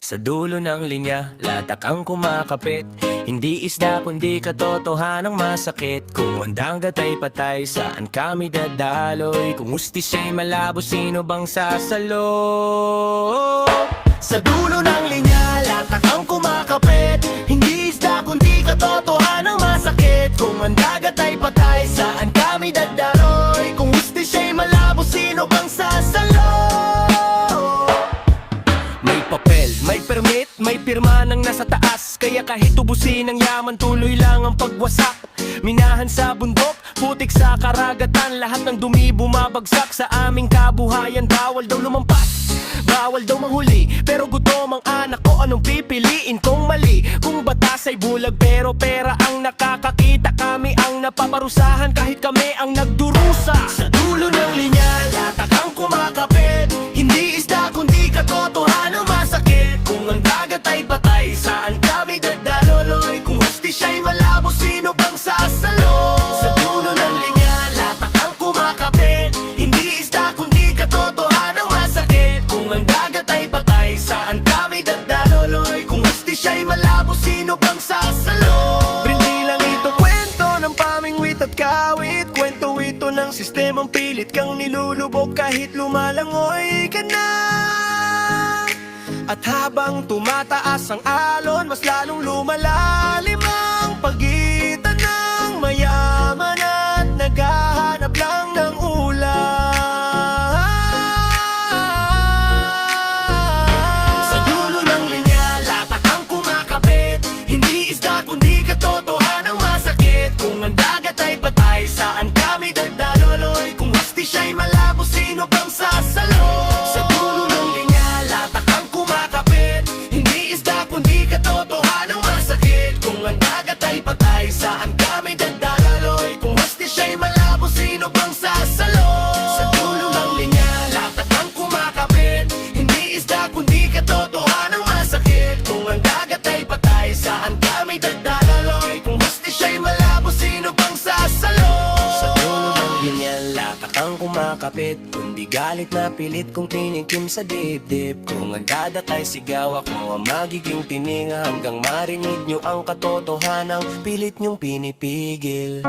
Sa dulo ng linya, latak ang kumakapit. Hindi isda kundi katotohanang masakit. Kung ang dagat ay patay, saan kami dadaloy? Kung ustis ay malabo, sino bang sasalo? Sa dulo ng linya, latak ang kumakapit. Hindi isda kundi katotohanang masakit. Kung ang dagat ay patay, saan kami dadaloy? Kung ustis ay malabo, sino bang sasalo? May papel, may permit, may pirma ng nasa taas. Kaya kahit ubusin ang yaman, tuloy lang ang pagwasak. Minahan sa bundok, putik sa karagatan. Lahat ng dumi bumabagsak sa aming kabuhayan. Bawal daw lumampas, bawal daw manghuli. Pero gutom ang anak ko, anong pipiliin kong mali? Kung batas ay bulag pero pera ang nakakakita. Kami ang napaparusahan kahit kami ang nagdurusa. Sa dulo ng linya, latak ang kumakapit. Hindi isda kundi katotohanan masakit. Kung ang dagat ay patay, saan kami dadaloy? Kung hustisya'y malabo, sino bang sasalo? Sa dulo ng linya, latak ang kumakapit. Hindi isda kundi katotohanan masakit. Kung ang dagat ay patay, saan kami dadaloy? Kung hustisya'y malabo, sino bang sasalo? Hindi lang ito kwento ng pamingwit at kawit. Kwento ito ng sistemang pilit kang nilulubog kahit lumalangoy ka na. At habang tumataas ang alon, mas lalong lumalalim ang pagitan ng mayaman at naghahanap lang ng ulam. Sa dulo ng linya, latak ang kumakapit. Hindi isda kundi katotohanang masakit. Kung ang dagat ay patay, saan kami dadaloy? Kung hustisya'y malabo, sino bang sasalo? Sa dulo ng linya, latak ang kumakapit. Hindi isda kundi katotohanang masakit. Kung ang dagat ay patay, saan kami dadaloy? Kung hustisya'y malabo, sino bang sasalo? Sa dulo ng linya, latak ang kumakapit. Hindi isda kundi katotohanang masakit. Kung ang dagat ay patay, saan kami dadaloy? Kung hustisya'y malabo, sino bang sasalo? Sa dulo ng linya, latak ang kumakapit. Kundi galit na pilit kung tinikim sa dibdib. Kung ang dagat ay sigaw, ako ang magiging tininga. Hanggang marinig nyo ang katotohanang pilit nyong pinipigil.